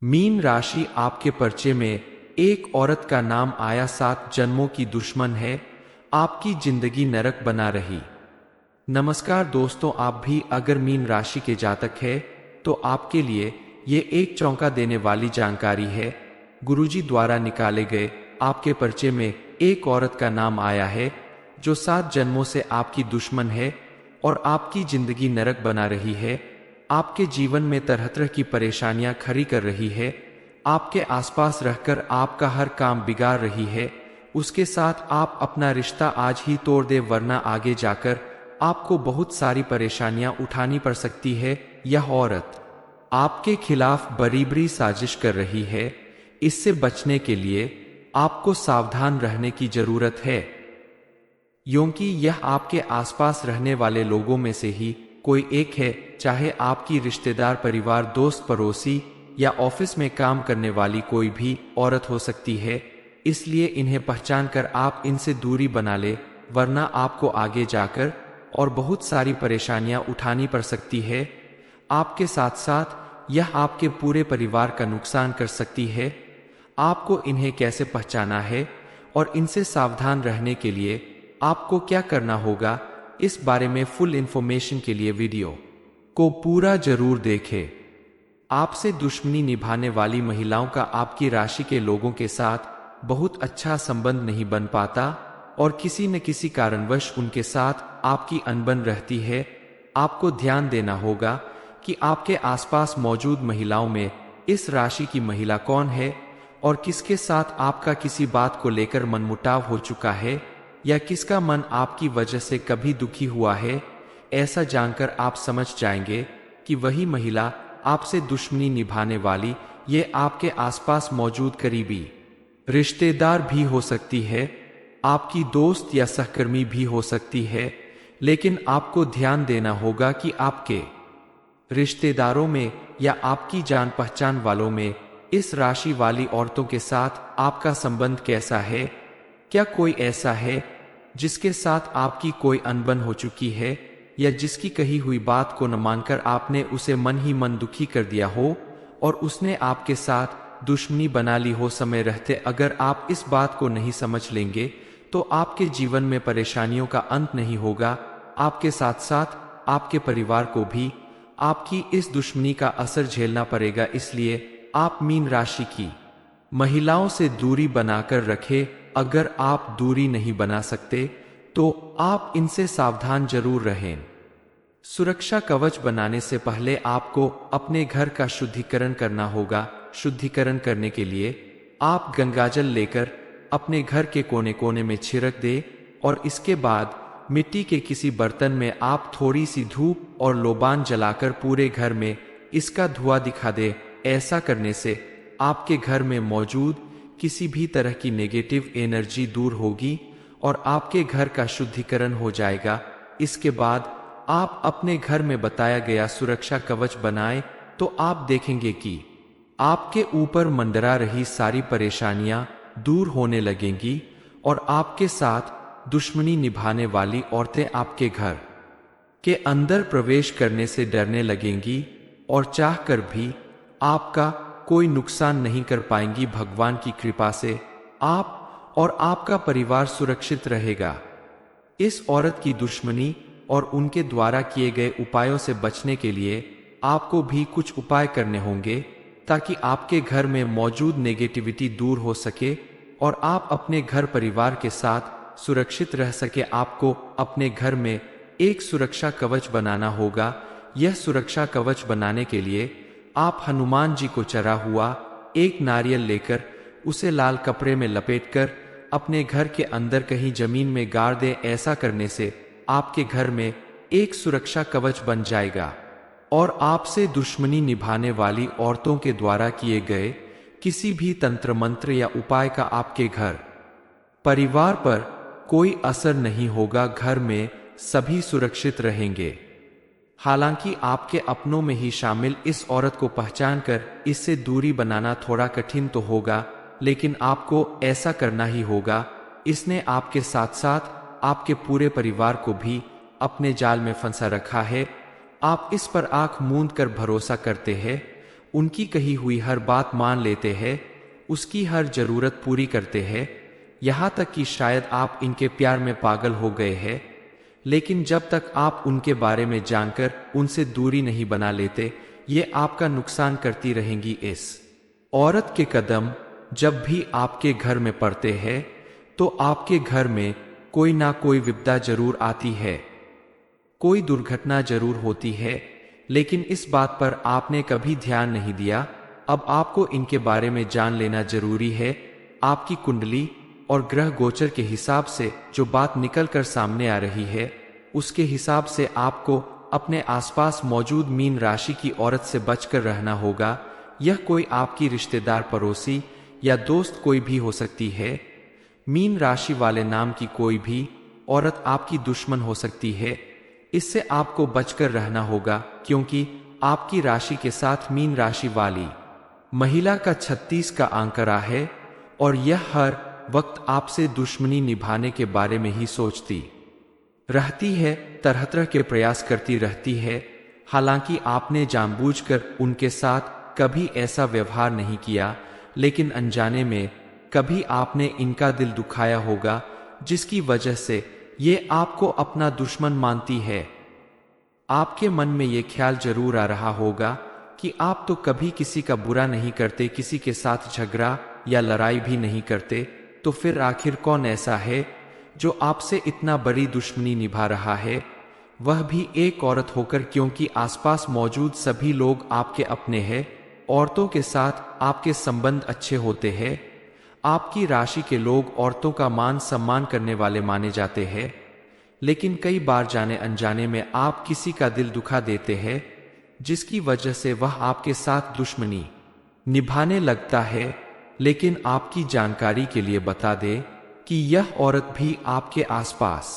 Mean राशि आपके पर्चे में एक औरत का नाम आया, 7 जन्मों की दुश्मन है, आपकी जिंदगी नरक बना रही। नमस्कार दोस्तों, आप भी अगर मीन राशि के जातक है तो आपके लिए ये एक चौंका देने वाली जानकारी है। गुरुजी द्वारा निकाले गए आपके पर्चे में एक औरत का नाम आया है जो 7 जन्मों से आपकी दुश्मन है और आपकी जिंदगी नरक बना रही है। आपके जीवन में तरह तरह की परेशानियां खड़ी कर रही है, आपके आसपास रहकर आपका हर काम बिगाड़ रही है। उसके साथ आप अपना रिश्ता आज ही तोड़ दे, वरना आगे जाकर आपको बहुत सारी परेशानियां उठानी पड़ सकती है। यह औरत आपके खिलाफ बरीबरी साजिश कर रही है। इससे बचने के लिए आपको सावधान रहने की जरूरत है, क्योंकि यह आपके आसपास रहने वाले लोगों में से ही कोई एक है, चाहे आपकी रिश्तेदार, परिवार, दोस्त, पड़ोसी या ऑफिस में काम करने वाली कोई भी औरत हो सकती है। इसलिए इन्हें पहचान कर आप इनसे दूरी बना ले, वरना आपको आगे जाकर और बहुत सारी परेशानियां उठानी पड़ सकती है। आपके साथ साथ यह आपके पूरे परिवार का नुकसान कर सकती है। आपको इन्हें कैसे पहचाना है और इनसे सावधान रहने के लिए आपको क्या करना होगा, इस बारे में फुल इंफॉर्मेशन के लिए वीडियो को पूरा जरूर देखें। आपसे दुश्मनी निभाने वाली महिलाओं का आपकी राशि के लोगों के साथ बहुत अच्छा संबंध नहीं बन पाता और किसी न किसी कारणवश उनके साथ आपकी अनबन रहती है। आपको ध्यान देना होगा कि आपके आसपास मौजूद महिलाओं में इस राशि की महिला कौन है और किसके साथ आपका किसी बात को लेकर मनमुटाव हो चुका है या किसका मन आपकी वजह से कभी दुखी हुआ है। ऐसा जानकर आप समझ जाएंगे कि वही महिला आपसे दुश्मनी निभाने वाली ये आपके आसपास मौजूद करीबी रिश्तेदार भी हो सकती है, आपकी दोस्त या सहकर्मी भी हो सकती है। लेकिन आपको ध्यान देना होगा कि आपके रिश्तेदारों में या आपकी जान पहचान वालों में इस राशि वाली औरतों के साथ आपका संबंध कैसा है। क्या कोई ऐसा है जिसके साथ आपकी कोई अनबन हो चुकी है या जिसकी कही हुई बात को न मानकर आपने उसे मन ही मन दुखी कर दिया हो और उसने आपके साथ दुश्मनी बना ली हो समय रहते। अगर आप इस बात को नहीं समझ लेंगे तो आपके जीवन में परेशानियों का अंत नहीं होगा। आपके साथ साथ आपके परिवार को भी आपकी इस दुश्मनी का असर झेलना पड़ेगा। इसलिए आप मीन राशि की महिलाओं से दूरी बनाकर रखें। अगर आप दूरी नहीं बना सकते तो आप इनसे सावधान जरूर रहें। सुरक्षा कवच बनाने से पहले आपको अपने घर का शुद्धिकरण करना होगा। शुद्धिकरण करने के लिए आप गंगाजल लेकर अपने घर के कोने कोने में छिड़क दे और इसके बाद मिट्टी के किसी बर्तन में आप थोड़ी सी धूप और लोबान जलाकर पूरे घर में इसका धुआं दिखा दे। ऐसा करने से आपके घर में मौजूद किसी भी तरह की नेगेटिव एनर्जी दूर होगी और आपके घर का शुद्धिकरण हो जाएगा। इसके बाद आप अपने घर में बताया गया सुरक्षा कवच बनाएं तो आप देखेंगे कि आपके ऊपर मंडरा रही सारी परेशानियां दूर होने लगेंगी और आपके साथ दुश्मनी निभाने वाली औरतें आपके घर के अंदर प्रवेश करने से डरने लगेंगी और चाहकर भी आपका कोई नुकसान नहीं कर पाएंगी। भगवान की कृपा से आप और आपका परिवार सुरक्षित रहेगा। इस औरत की दुश्मनी और उनके द्वारा किए गए उपायों से बचने के लिए आपको भी कुछ उपाय करने होंगे ताकि आपके घर में मौजूद नेगेटिविटी दूर हो सके और आप अपने घर परिवार के साथ सुरक्षित रह सके। आपको अपने घर में एक सुरक्षा कवच बनाना होगा। यह सुरक्षा कवच बनाने के लिए आप हनुमान जी को चढ़ा हुआ एक नारियल लेकर उसे लाल कपड़े में लपेटकर अपने घर के अंदर कहीं जमीन में गाड़ दें। ऐसा करने से आपके घर में एक सुरक्षा कवच बन जाएगा और आपसे दुश्मनी निभाने वाली औरतों के द्वारा किए गए किसी भी तंत्र मंत्र या उपाय का आपके घर परिवार पर कोई असर नहीं होगा। घर में सभी सुरक्षित रहेंगे। हालांकि आपके अपनों में ही शामिल इस औरत को पहचान कर इससे दूरी बनाना थोड़ा कठिन तो होगा, लेकिन आपको ऐसा करना ही होगा। इसने आपके साथ साथ आपके पूरे परिवार को भी अपने जाल में फंसा रखा है। आप इस पर आंख मूंद कर भरोसा करते हैं उनकी कही हुई हर बात मान लेते हैं, उसकी हर जरूरत पूरी करते हैं, यहाँ तक कि शायद आप इनके प्यार में पागल हो गए हैं। लेकिन जब तक आप उनके बारे में जानकर उनसे दूरी नहीं बना लेते, ये आपका नुकसान करती रहेंगी। इस औरत के कदम जब भी आपके घर में पड़ते हैं तो आपके घर में कोई ना कोई विपदा जरूर आती है, कोई दुर्घटना जरूर होती है। लेकिन इस बात पर आपने कभी ध्यान नहीं दिया। अब आपको इनके बारे में जान लेना जरूरी है। आपकी कुंडली और ग्रह गोचर के हिसाब से जो बात निकल कर सामने आ रही है, उसके हिसाब से आपको अपने आसपास मौजूद मीन राशि की औरत से बचकर रहना होगा। यह कोई आपकी रिश्तेदार, पड़ोसी या दोस्त कोई भी हो सकती है। मीन राशि वाले नाम की कोई भी औरत आपकी दुश्मन हो सकती है। इससे आपको बचकर रहना होगा, क्योंकि आपकी राशि के साथ मीन राशि वाली महिला का 36 का आंकड़ा है और यह हर वक्त आपसे दुश्मनी निभाने के बारे में ही सोचती रहती है, तरह तरह के प्रयास करती रहती है। हालांकि आपने जानबूझकर उनके साथ कभी ऐसा व्यवहार नहीं किया, लेकिन अनजाने में कभी आपने इनका दिल दुखाया होगा, जिसकी वजह से ये आपको अपना दुश्मन मानती है। आपके मन में ये ख्याल जरूर आ रहा होगा कि आप तो कभी किसी का बुरा नहीं करते, किसी के साथ झगड़ा या लड़ाई भी नहीं करते, तो फिर आखिर कौन ऐसा है जो आपसे इतना बड़ी दुश्मनी निभा रहा है, वह भी एक औरत होकर, क्योंकि आसपास मौजूद सभी लोग आपके अपने हैं। औरतों के साथ आपके संबंध अच्छे होते हैं। आपकी राशि के लोग औरतों का मान सम्मान करने वाले माने जाते हैं। लेकिन कई बार जाने अनजाने में आप किसी का दिल दुखा देते हैं, जिसकी वजह से वह आपके साथ दुश्मनी निभाने लगता है। लेकिन आपकी जानकारी के लिए बता दे कि यह औरत भी आपके आसपास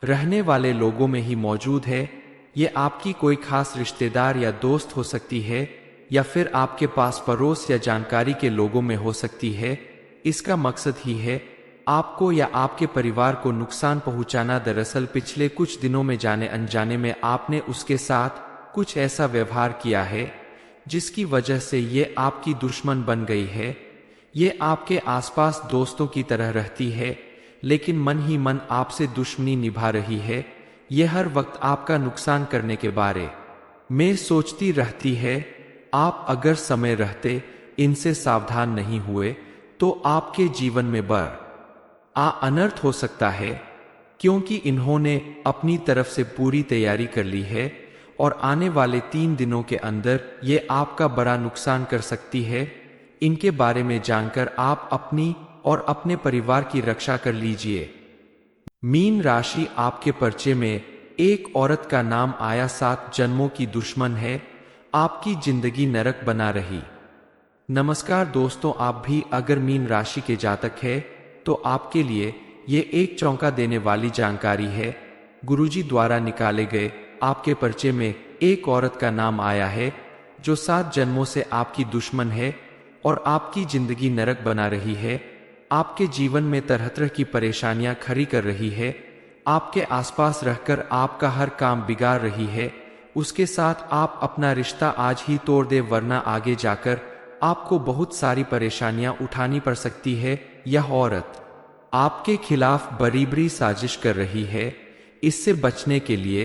रहने वाले लोगों में ही मौजूद है। ये आपकी कोई खास रिश्तेदार या दोस्त हो सकती है, या फिर आपके पास पड़ोस या जानकारी के लोगों में हो सकती है। इसका मकसद ही है आपको या आपके परिवार को नुकसान पहुंचाना। दरअसल पिछले कुछ दिनों में जाने अनजाने में आपने उसके साथ कुछ ऐसा व्यवहार किया है जिसकी वजह से ये आपकी दुश्मन बन गई है। ये आपके आसपास दोस्तों की तरह रहती है, लेकिन मन ही मन आपसे दुश्मनी निभा रही है। ये हर वक्त आपका नुकसान करने के बारे में सोचती रहती है। आप अगर समय रहते इनसे सावधान नहीं हुए तो आपके जीवन में बड़ा अनर्थ हो सकता है, क्योंकि इन्होंने अपनी तरफ से पूरी तैयारी कर ली है और आने वाले 3 दिनों के अंदर ये आपका बड़ा नुकसान कर सकती है। इनके बारे में जानकर आप अपनी और अपने परिवार की रक्षा कर लीजिए। मीन राशि, आपके पर्चे में एक औरत का नाम आया, 7 जन्मों की दुश्मन है, आपकी जिंदगी नरक बना रही। नमस्कार दोस्तों, आप भी अगर मीन राशि के जातक है तो आपके लिए ये एक चौंका देने वाली जानकारी है। गुरुजी द्वारा निकाले गए आपके पर्चे में एक औरत का नाम आया है जो 7 जन्मों से आपकी दुश्मन है और आपकी जिंदगी नरक बना रही है। आपके जीवन में तरह तरह की परेशानियां खड़ी कर रही है। आपके आसपास रहकर आपका हर काम बिगाड़ रही है। उसके साथ आप अपना रिश्ता आज ही तोड़ दे, वरना आगे जाकर आपको बहुत सारी परेशानियां उठानी पड़ सकती है। यह औरत आपके खिलाफ बरीबरी साजिश कर रही है। इससे बचने के लिए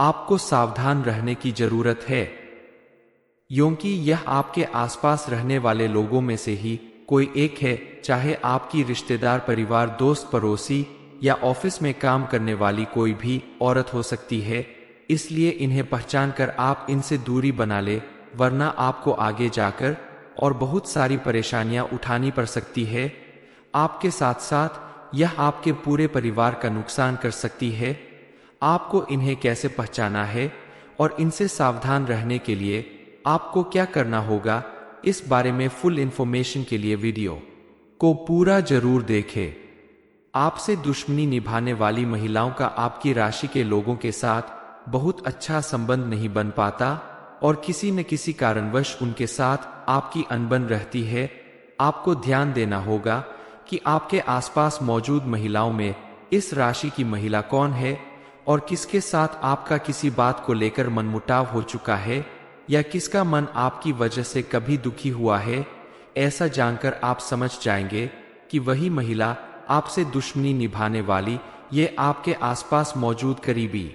आपको सावधान रहने की जरूरत है, क्योंकि यह आपके आसपास रहने वाले लोगों में से ही कोई एक है, चाहे आपकी रिश्तेदार, परिवार, दोस्त, पड़ोसी या ऑफिस में काम करने वाली कोई भी औरत हो सकती है। इसलिए इन्हें पहचान कर आप इनसे दूरी बना ले, वरना आपको आगे जाकर और बहुत सारी परेशानियां उठानी पड़ सकती है। आपके साथ साथ यह आपके पूरे परिवार का नुकसान कर सकती है। आपको इन्हें कैसे पहचाना है और इनसे सावधान रहने के लिए आपको क्या करना होगा, इस बारे में फुल इंफॉर्मेशन के लिए वीडियो को पूरा जरूर देखें। आपसे दुश्मनी निभाने वाली महिलाओं का आपकी राशि के लोगों के साथ बहुत अच्छा संबंध नहीं बन पाता और किसी न किसी कारणवश उनके साथ आपकी अनबन रहती है। आपको ध्यान देना होगा कि आपके आसपास मौजूद महिलाओं में इस राशि की महिला कौन है और किसके साथ आपका किसी बात को लेकर मनमुटाव हो चुका है। या किसका मन आपकी वजह से कभी दुखी हुआ है, ऐसा जानकर आप समझ जाएंगे कि वही महिला आपसे दुश्मनी निभाने वाली ये आपके आसपास मौजूद करीबी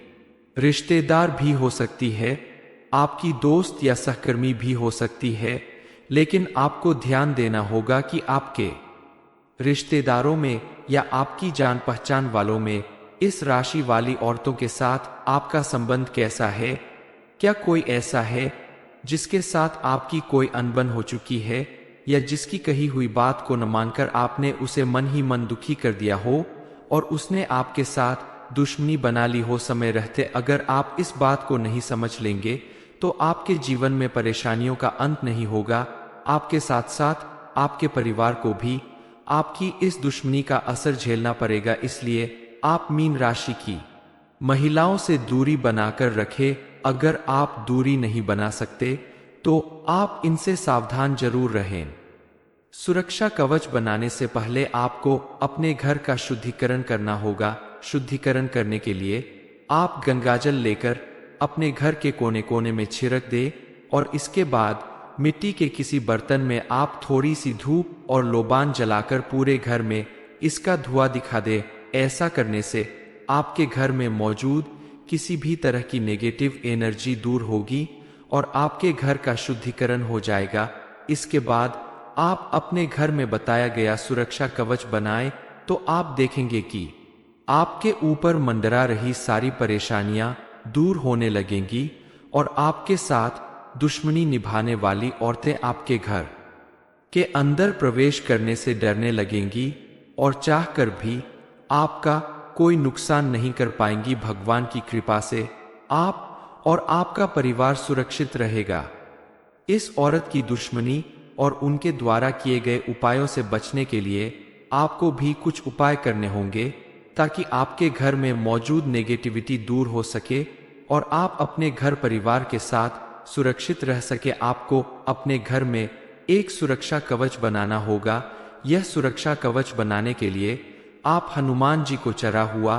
रिश्तेदार भी हो सकती है, आपकी दोस्त या सहकर्मी भी हो सकती है। लेकिन आपको ध्यान देना होगा कि आपके रिश्तेदारों में या आपकी जान पहचान वालों में इस राशि वाली औरतों के साथ आपका संबंध कैसा है। क्या कोई ऐसा है जिसके साथ आपकी कोई अनबन हो चुकी है, या जिसकी कही हुई बात को न मानकर आपने उसे मन ही मन दुखी कर दिया हो और उसने आपके साथ दुश्मनी बना ली हो समय रहते। अगर आप इस बात को नहीं समझ लेंगे तो आपके जीवन में परेशानियों का अंत नहीं होगा, आपके साथ साथ आपके परिवार को भी आपकी इस दुश्मनी का असर झेलना पड़ेगा। इसलिए आप मीन राशि की महिलाओं से दूरी बनाकर रखें। अगर आप दूरी नहीं बना सकते तो आप इनसे सावधान जरूर रहें। सुरक्षा कवच बनाने से पहले आपको अपने घर का शुद्धिकरण करना होगा। शुद्धिकरण करने के लिए आप गंगाजल लेकर अपने घर के कोने कोने में छिड़क दे और इसके बाद मिट्टी के किसी बर्तन में आप थोड़ी सी धूप और लोबान जलाकर पूरे घर में इसका धुआं दिखा दे। ऐसा करने से आपके घर में मौजूद किसी भी तरह की नेगेटिव एनर्जी दूर होगी और आपके घर का शुद्धिकरण हो जाएगा। इसके बाद आप अपने घर में बताया गया सुरक्षा कवच बनाएं तो आप देखेंगे कि आपके ऊपर मंडरा रही सारी परेशानियां दूर होने लगेंगी और आपके साथ दुश्मनी निभाने वाली औरतें आपके घर के अंदर प्रवेश करने से डरने लगेंगी और चाहकर भी आपका कोई नुकसान नहीं कर पाएंगी। भगवान की कृपा से आप और आपका परिवार सुरक्षित रहेगा। इस औरत की दुश्मनी और उनके द्वारा किए गए उपायों से बचने के लिए आपको भी कुछ उपाय करने होंगे ताकि आपके घर में मौजूद नेगेटिविटी दूर हो सके और आप अपने घर परिवार के साथ सुरक्षित रह सके। आपको अपने घर में एक सुरक्षा कवच बनाना होगा। यह सुरक्षा कवच बनाने के लिए आप हनुमान जी को चढ़ा हुआ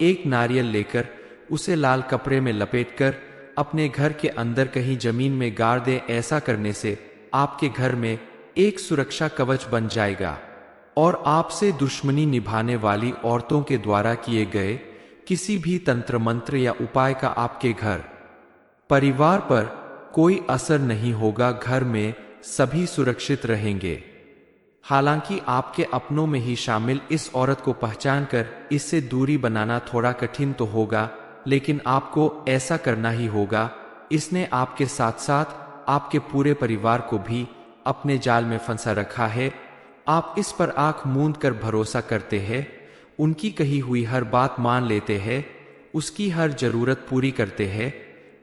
एक नारियल लेकर उसे लाल कपड़े में लपेटकर अपने घर के अंदर कहीं जमीन में गाड़ दें। ऐसा करने से आपके घर में एक सुरक्षा कवच बन जाएगा और आपसे दुश्मनी निभाने वाली औरतों के द्वारा किए गए किसी भी तंत्र मंत्र या उपाय का आपके घर परिवार पर कोई असर नहीं होगा। घर में सभी सुरक्षित रहेंगे। हालांकि आपके अपनों में ही शामिल इस औरत को पहचान कर इससे दूरी बनाना थोड़ा कठिन तो होगा, लेकिन आपको ऐसा करना ही होगा। इसने आपके साथ साथ आपके पूरे परिवार को भी अपने जाल में फंसा रखा है। आप इस पर आंख मूंद कर भरोसा करते हैं, उनकी कही हुई हर बात मान लेते हैं, उसकी हर जरूरत पूरी करते हैं,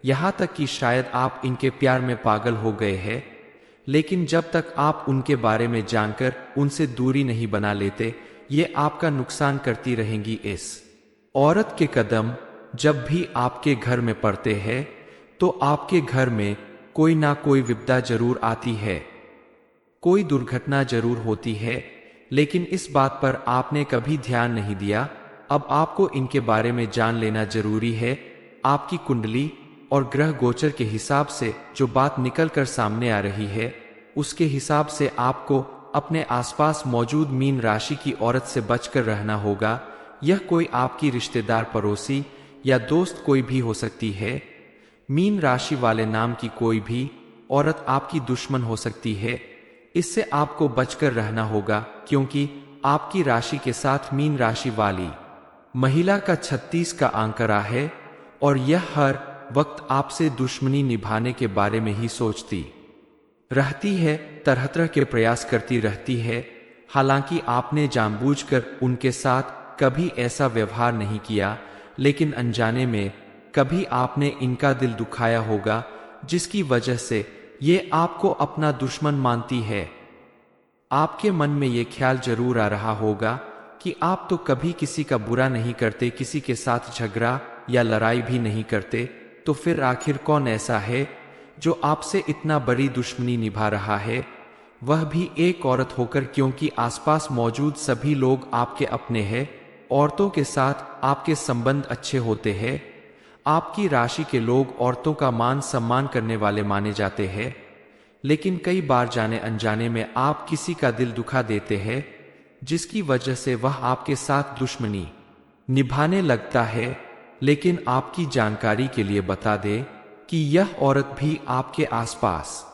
यहाँ तक कि शायद आप इनके प्यार में पागल हो गए हैं। लेकिन जब तक आप उनके बारे में जानकर उनसे दूरी नहीं बना लेते, ये आपका नुकसान करती रहेंगी। इस औरत के कदम जब भी आपके घर में पड़ते हैं तो आपके घर में कोई ना कोई विपदा जरूर आती है, कोई दुर्घटना जरूर होती है, लेकिन इस बात पर आपने कभी ध्यान नहीं दिया। अब आपको इनके बारे में जान लेना जरूरी है। आपकी कुंडली और ग्रह गोचर के हिसाब से जो बात निकल कर सामने आ रही है, उसके हिसाब से आपको अपने आसपास मौजूद मीन राशि की औरत से बचकर रहना होगा। यह कोई आपकी रिश्तेदार, पड़ोसी या दोस्त कोई भी हो सकती है। मीन राशि वाले नाम की कोई भी औरत आपकी दुश्मन हो सकती है। इससे आपको बचकर रहना होगा, क्योंकि आपकी राशि के साथ मीन राशि वाली महिला का 36 का आंकड़ा है और यह हर वक्त आपसे दुश्मनी निभाने के बारे में ही सोचती रहती है, तरह तरह के प्रयास करती रहती है। हालांकि आपने जानबूझकर उनके साथ कभी ऐसा व्यवहार नहीं किया, लेकिन अनजाने में कभी आपने इनका दिल दुखाया होगा, जिसकी वजह से ये आपको अपना दुश्मन मानती है। आपके मन में ये ख्याल जरूर आ रहा होगा कि आप तो कभी किसी का बुरा नहीं करते, किसी के साथ झगड़ा या लड़ाई भी नहीं करते, तो फिर आखिर कौन ऐसा है जो आपसे इतना बड़ी दुश्मनी निभा रहा है, वह भी एक औरत होकर, क्योंकि आसपास मौजूद सभी लोग आपके अपने हैं। औरतों के साथ आपके संबंध अच्छे होते हैं। आपकी राशि के लोग औरतों का मान सम्मान करने वाले माने जाते हैं, लेकिन कई बार जाने अनजाने में आप किसी का दिल दुखा देते हैं, जिसकी वजह से वह आपके साथ दुश्मनी निभाने लगता है। लेकिन आपकी जानकारी के लिए बता दे कि यह औरत भी आपके आसपास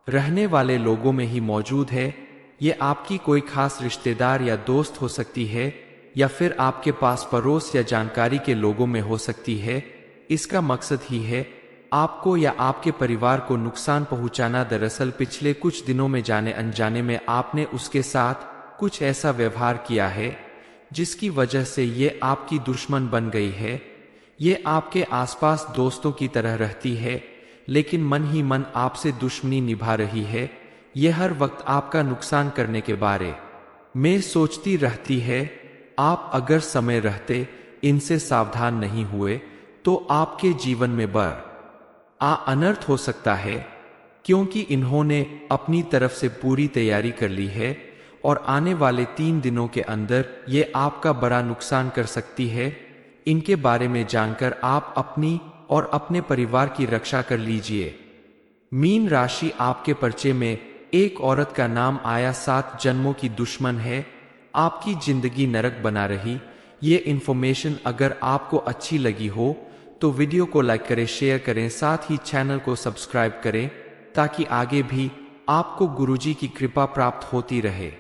रहने वाले लोगों में ही मौजूद है। ये आपकी कोई खास रिश्तेदार या दोस्त हो सकती है, या फिर आपके पास पड़ोस या जानकारी के लोगों में हो सकती है। इसका मकसद ही है आपको या आपके परिवार को नुकसान पहुंचाना। दरअसल पिछले कुछ दिनों में जाने अनजाने में आपने उसके साथ कुछ ऐसा व्यवहार किया है जिसकी वजह से ये आपकी दुश्मन बन गई है। ये आपके आसपास दोस्तों की तरह रहती है, लेकिन मन ही मन आपसे दुश्मनी निभा रही है। ये हर वक्त आपका नुकसान करने के बारे में सोचती रहती है। आप अगर समय रहते इनसे सावधान नहीं हुए तो आपके जीवन में बड़ा अनर्थ हो सकता है, क्योंकि इन्होंने अपनी तरफ से पूरी तैयारी कर ली है और आने वाले 3 दिनों के अंदर ये आपका बड़ा नुकसान कर सकती है। इनके बारे में जानकर आप अपनी और अपने परिवार की रक्षा कर लीजिए। मीन राशि, आपके पर्चे में एक औरत का नाम आया, 7 जन्मों की दुश्मन है, आपकी जिंदगी नरक बना रही। ये इन्फॉर्मेशन अगर आपको अच्छी लगी हो तो वीडियो को लाइक करें, शेयर करें, साथ ही चैनल को सब्सक्राइब करें ताकि आगे भी आपको गुरुजी की कृपा प्राप्त होती रहे।